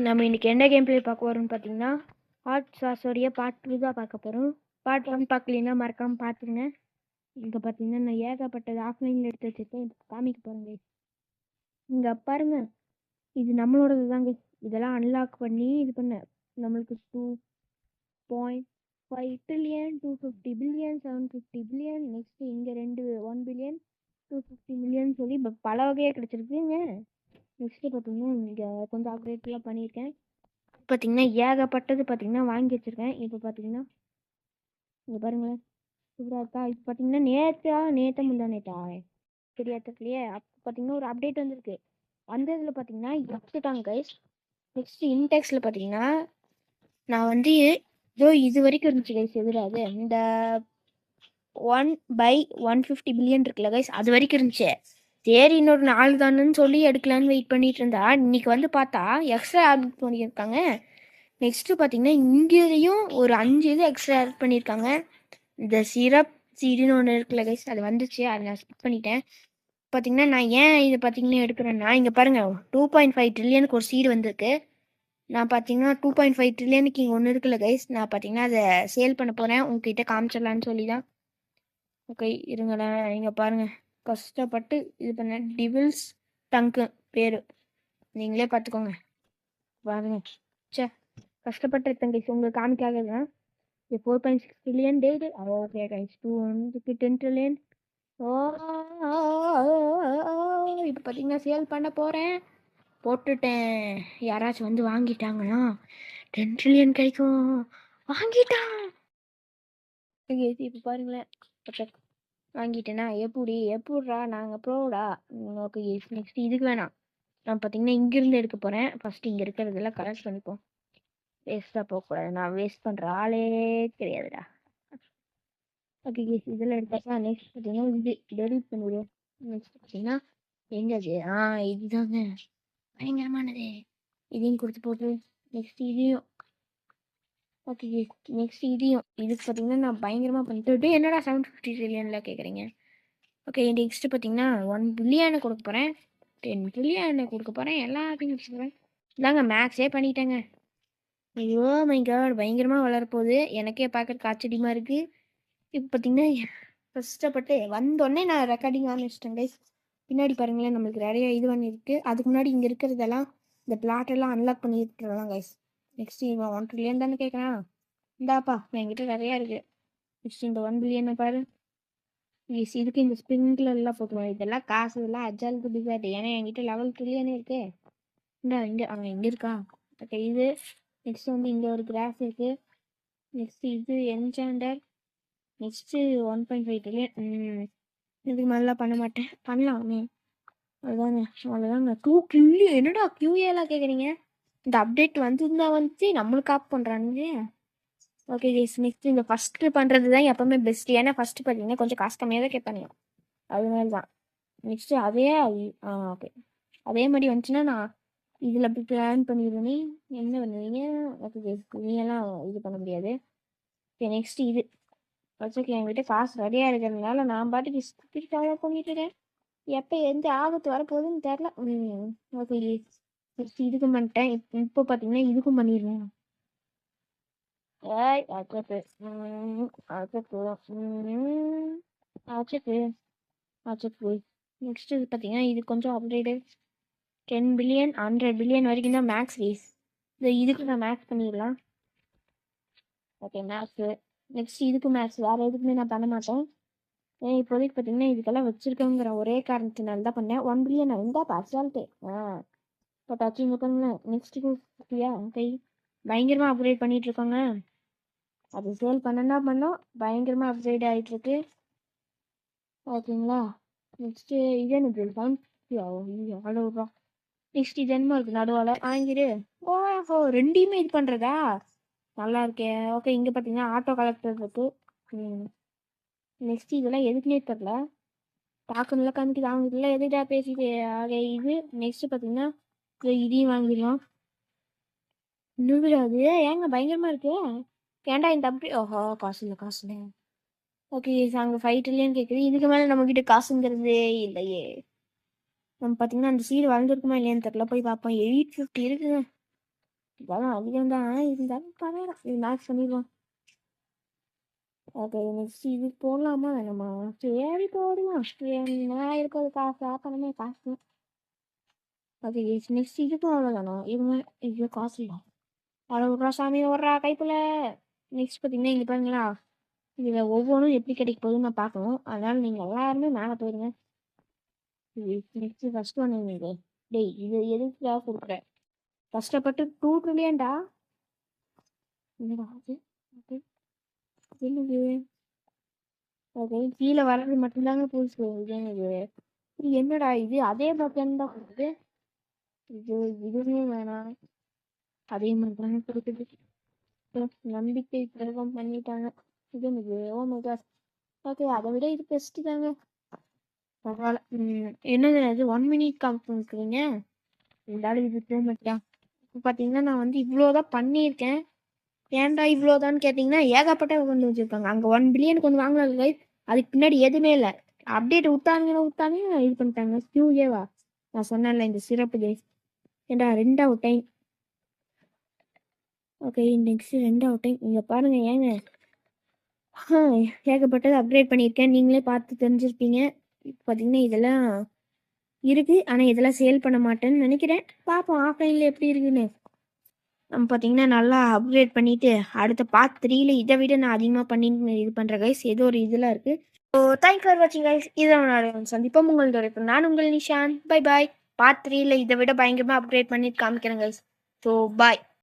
நம்ம இன்னைக்கு என்ன கேம் பிளே பார்க்க போறோம்னு பார்த்தீங்கன்னா ஹாட் சாஸோடைய பார்ட் 2 தான் பார்க்க போகிறோம். பார்ட் 1 பார்க்கலன்னா மறக்காமல் பார்த்துருங்க. இங்கே பார்த்தீங்கன்னா நான் ஏகப்பட்டது ஆஃப்லைனில் எடுத்து வச்சுருக்கேன். இப்போ காமிக்க போகிறேங்க. இங்கே பாருங்க, இது நம்மளோடது தாங்க. இதெல்லாம் அன்லாக் பண்ணி இது பண்ண நம்மளுக்கு 2.5 ட்ரில்லியன் 250 பில்லியன் 750 பில்லியன் நெக்ஸ்ட் இங்கே 1 பில்லியன் 250 மில்லியன் சொல்லி இப்போ பல வகையாக கிடச்சிருக்குங்க. நெக்ஸ்ட்டு பார்த்தீங்கன்னா இங்கே கொஞ்சம் அப்டேட்லாம் பண்ணியிருக்கேன். பார்த்தீங்கன்னா ஏகப்பட்டது பார்த்தீங்கன்னா வாங்கி வச்சுருக்கேன். இப்போ பார்த்தீங்கன்னா இங்கே பாருங்களேன், சூப்பராக இருக்கா. இப்போ பார்த்தீங்கன்னா நேற்று முந்தா நேற்றா தெரியாதுலையே அப்போ பார்த்தீங்கன்னா ஒரு அப்டேட் வந்திருக்கு. அந்த இதில் பார்த்தீங்கன்னா எடுத்துட்டாங்க கைஸ். நெக்ஸ்ட்டு இன்டெக்ஸில் பார்த்தீங்கன்னா நான் வந்து இது வரைக்கும் இருந்துச்சு கைஸ். எதிராது இந்த 1/150 பில்லியன் இருக்குல்ல கைஸ், அது வரைக்கும் இருந்துச்சு. சரி இன்னொரு 4 தானேன்னு சொல்லி எடுக்கலான்னு வெயிட் பண்ணிட்டு இருந்தா இன்னைக்கு வந்து பார்த்தா எக்ஸ்ட்ரா ஆட் பண்ணியிருக்காங்க. நெக்ஸ்ட்டு பார்த்தீங்கன்னா இங்கேயும் ஒரு 5 இது எக்ஸ்ட்ரா ஆட் பண்ணியிருக்காங்க. இந்த சிரப் சீடுன்னு ஒன்று இருக்குல்ல கைஸ், அது வந்துச்சு. அதை நான் ஸ்கிப் பண்ணிட்டேன். பார்த்தீங்கன்னா நான் ஏன் இது பார்த்தீங்கன்னா எடுக்கிறேன்னா இங்கே பாருங்கள் 2.5 ட்ரில்லியனுக்கு ஒரு சீடு வந்திருக்கு. நான் பார்த்தீங்கன்னா 2.5 ட்ரில்லியனுக்கு இங்கே ஒன்று இருக்குல்ல கைஸ், நான் பார்த்தீங்கன்னா அதை சேல் பண்ண போகிறேன். உங்ககிட்ட காமிச்சிடலான்னு சொல்லி தான். ஓகே இருங்களேன், இங்கே பாருங்கள் கஷ்டப்பட்டு இது பண்ண டிவில்ஸ் டங்கு பேர் நீங்களே பார்த்துக்கோங்க. பாருங்க சே கஷ்டப்பட்டு எடுத்தேன் கைஸ், உங்களுக்கு காமிக்காக தான். 4.6 trillion date okay guys 10 trillion. இப்போ பார்த்தீங்கன்னா சேல் பண்ண போகிறேன். போட்டுட்டேன். யாராச்சும் வந்து வாங்கிட்டாங்கன்னா 10 ட்ரில்லியன் கிடைக்கும். வாங்கிட்டான். இப்போ பாருங்களேன், வாங்கிட்டேன்னா எப்படிடா நாங்கள் ப்ரோடா. ஓகே நெக்ஸ்ட் இதுக்கு வேணாம். நான் பார்த்தீங்கன்னா இங்கேருந்து எடுக்க போகிறேன். ஃபஸ்ட்டு இங்கே இருக்கிறதெல்லாம் கலெக்ட் பண்ணிப்போம். வேஸ்ட்டாக போகக்கூடாது. நான் வேஸ்ட் பண்ணுற ஆளே கிடையாதுடா. ஓகே கேஸ் இதெல்லாம் எடுத்தாக்கா நெக்ஸ்ட் பார்த்தீங்கன்னா இது டெலிட் பண்ணிவிடுவோம். நெக்ஸ்ட் பார்த்தீங்கன்னா எங்கது இதுதாங்க பயங்கரமானது. இதையும் கொடுத்து போட்டு நெக்ஸ்ட் இதையும் ஓகே கேஸ் நெக்ஸ்ட் இதையும் இதுக்கு பார்த்தீங்கன்னா நான் பயங்கரமாக பண்ணிட்டு என்னடா 750 ட்ரில்லியனில் கேட்குறீங்க. ஓகே நெக்ஸ்ட்டு பார்த்தீங்கன்னா 1 பில்லியனை கொடுக்க போகிறேன். 10 ட்ரில்லியனை கொடுக்க போகிறேன். எல்லாத்தையும் கொடுத்துருவேன். இதாங்க மேக்ஸே பண்ணிட்டேங்க. ஐயோ மை காட் பயங்கரமாக வளரப்போகுது. எனக்கே பார்க்கறதுக்கு ஆச்சரியமாக இருக்குது. இப்போ பார்த்தீங்கன்னா கஷ்டப்பட்டு வந்தோடனே நான் ரெக்கார்டிங் ஆரம்பிச்சிட்டேன் கைஸ். பின்னாடி பாருங்களேன் நம்மளுக்கு நிறைய இது பண்ணியிருக்கு. அதுக்கு முன்னாடி இங்கே இருக்கிறதெல்லாம் இந்த பிளாட்டெல்லாம் அன்லாக் பண்ணியிருக்கிறதெல்லாம் கைஸ். நெக்ஸ்ட் இவன் 1 ட்ரில்லியன் தானே கேட்குறான். இந்தாப்பா என்கிட்ட நிறையா இருக்குது. நெக்ஸ்ட் இந்த 1 பில்லியனை பாரு. இதுக்கு இந்த ஸ்ப்ரிங்க்லர் எல்லாம் போட்டுருவோம். இதெல்லாம் காசு இதெல்லாம் அஜாலுக்கு பிசாட்டு. ஏன்னா என்கிட்ட லெவல் ட்ரில்லியனே இருக்கு. இங்கே அவன் இங்கே இருக்கா. ஓகே இது நெக்ஸ்ட் வந்து இங்கே ஒரு கிராஃப் இருக்குது. நெக்ஸ்ட் இது என்சாண்டர். Next 1.5 trillion. இதுக்கு மேலாம் பண்ண மாட்டேன். பண்ணலாமே அதுதாங்க அவ்வளோதாங்க. 2 ட்ரில்லியன் என்னடா கியூஏலாம் கேட்குறீங்க. இந்த அப்டேட் வந்துருந்தா வந்துச்சு நம்மளுக்கு ஆப் பண்ணுறானுங்க. ஓகே கேஸ் நெக்ஸ்ட் இந்த ஃபஸ்ட்டு பண்ணுறது தான் எப்போவுமே பெஸ்ட்டு. ஏன்னா ஃபஸ்ட்டு பார்த்தீங்கன்னா கொஞ்சம் காசு கம்மியாக தான் கேட்பானுங்க. அது மாதிரி தான். நெக்ஸ்ட்டு அதே ஓகே அதே மாதிரி வந்துச்சுன்னா நான் இதில் அப்படி பிளான் பண்ணிடுவேனே. என்ன பண்ணுவீங்க. ஓகே கேஸ் நீங்கெல்லாம் இது பண்ண முடியாது. ஓகே நெக்ஸ்ட் இது வச்சுக்க. என்கிட்ட காசு ரெடியாக இருக்கிறதுனால நான் பாட்டுக்கு ஸ்பீடாக பண்ணிட்டு இருக்கேன். எப்போ எந்த ஆபத்து வரப்போகுதுன்னு தெரில. ஓகே நெக்ஸ்ட் இதுக்கும் பண்ணிட்டேன். இப்போ பார்த்தீங்கன்னா இதுக்கும் பண்ணிடுவேன். அச்சப்பு அச்சப்பு அச்சப்பு அச்சப்பு. நெக்ஸ்ட் இது பார்த்தீங்கன்னா இது கொஞ்சம் அப்டேட்டு 10 பில்லியன் 100 பில்லியன் வரைக்கும் தான் மேக்ஸ் கேஸ். இதுக்கு நான் மேக்ஸ் பண்ணிடலாம். ஓகே மேக்ஸு நெக்ஸ்ட் இதுக்கு மேக்ஸ் வேறு எதுக்குமே நான் பண்ண மாட்டேன். ஏன் இப்போதைக்கு பார்த்தீங்கன்னா இதுக்கெல்லாம் வச்சுருக்கேங்கிற ஒரே காரணத்தினால தான் பண்ணேன். 1 பில்லியன் இருந்தால் பர்சால்ட்டு இப்போ டச்சு இருக்காங்களே. நெக்ஸ்ட்டு ஓகேயா கை பயங்கரமாக அப்கிரேட் பண்ணிகிட்ருக்காங்க. அது சேல் பண்ணனா பண்ணோம் பயங்கரமாக அப்கிரேட் ஆகிட்டுருக்கு. ஓகேங்களா. நெக்ஸ்ட்டு இது எனக்கு அவ்வளோதான். நெக்ஸ்ட் இது என்னமோ இருக்குது நடுவில் வாங்கிடு. ஓஹோ ரெண்டையுமே இது பண்ணுறதா நல்லா இருக்கே. ஓகே இங்கே பார்த்தீங்கன்னா ஆட்டோ கலெக்டர் இருக்குது. நெக்ஸ்ட் இதெல்லாம் எதுக்குன்னே தெரில. டாக்குன்னு காமிக்குது. அவங்க இதெல்லாம் எதுக்கிட்டா பேசிட்டு ஆக இது நெக்ஸ்ட்டு பார்த்தீங்கன்னா இதையும் வாங்கிடலாம். இன்னும் அது ஏங்க பயங்கரமாக இருக்கு. ஏன்டா இந்த அப்படி ஓஹோ காசு இல்லை. ஓகே அங்கே 5 ட்ரில்லியன் கேட்குது. இதுக்கு மேலே நம்மக்கிட்ட காசுங்கிறதே இல்லையே. நம்ம பார்த்தீங்கன்னா அந்த சீடு வளர்ந்துருக்குமா இல்லையான்னு தெரில. போய் பார்ப்போம். 850 இருக்குங்க. இதெல்லாம் அதிகம் தான் இருந்தாலும் பரவாயில்ல. இது மேக்ஸ் பண்ணிடுவோம். ஓகே நெக்ஸ்ட் இது போடலாமா வேணாமா? சரி போடுவோம். என்ன இருக்கிறது காசு ஆக்கணுமே காசு. ஓகே நெக்ஸ்ட் இதுக்கும் அவ்வளோதானா? இவங்க இது காசு இல்லை. அவ்வளோ விட்றா சாமி விட்றா கைப்புல. நெக்ஸ்ட் பார்த்தீங்கன்னா இங்கே பாருங்களா, இதில் ஒவ்வொன்றும் எப்படி கிடைக்க போகுதுன்னு நான் பார்க்கணும். அதனால நீங்கள் எல்லாருமே மேலே போயிருங்க. நெக்ஸ்ட் ஃபர்ஸ்ட் ஒன்று இது. டேய் இது எதுக்குடா கொடுக்குற? கஷ்டப்பட்டு 2 ட்ரில்லியன்டா. என்னடா அது? அது என்னது? ஓகே கீழே வர்றது மட்டும்தாங்க புதுசு. இது என்னது? இது என்னடா இது? அதே பட்டன் தான் கொடுக்குது. இது இதுவுமே வேணாம். அதே மாதிரி தாங்க கொடுக்குது. நம்பிக்கை துரோகம் பண்ணிட்டாங்க. இது என்னது? Oh my God. ஓகே அதை விட இது பெஸ்ட்டு தாங்க. பரவாயில்ல. என்னது அது 1 மினிட் காமிக்கிறீங்க? இருந்தாலும் இது தூ மச்சான். இப்போ பார்த்தீங்கன்னா நான் வந்து இவ்வளோதான் பண்ணியிருக்கேன். ஏன்டா இவ்வளோதான்னு கேட்டிங்கன்னா ஏகப்பட்ட கொண்டு வச்சுருக்காங்க. அங்கே 1 பில்லியனுக்கு ஒன்று வாங்கினாங்க கைஸ். அதுக்கு பின்னாடி எதுவுமே இல்லை. அப்டேட் விட்டானுங்க இது பண்ணிட்டாங்க. கியூஏவா நான் சொன்னேன்ல இந்த சிறப்பு கைஸ். ஏண்டா 2வது டைம். ஓகே நெக்ஸ்ட் 2வது டைம். இங்கே பாருங்க ஏங்க ஏகப்பட்டது அப்கிரேட் பண்ணியிருக்கேன். நீங்களே பார்த்து தெரிஞ்சிருப்பீங்க. இப்போ பார்த்தீங்கன்னா இதெல்லாம் இருக்குது. ஆனால் இதெல்லாம் சேல் பண்ண மாட்டேன்னு நினைக்கிறேன். பார்ப்போம் ஆஃப்லைனில் எப்படி இருக்குன்னு. நம்ம பார்த்தீங்கன்னா நல்லா அப்கிரேட் பண்ணிவிட்டு அடுத்த பார்ட் 3ல இதை விட நான் அதிகமாக பண்ணி இது பண்ணுறேன் கைஸ். ஏதோ ஒரு இதெல்லாம் இருக்குது. ஸோ தேங்க் ஃபார் வாட்சிங் கைஸ். இதை சந்திப்போம் உங்களோட நான் உங்கள் நிஷான். Bye bye. பார்ட் 3ல இதை விட பயங்கரமாக அப்கிரேட் பண்ணிட்டு காமிக்கிறேன் கைஸ். So bye.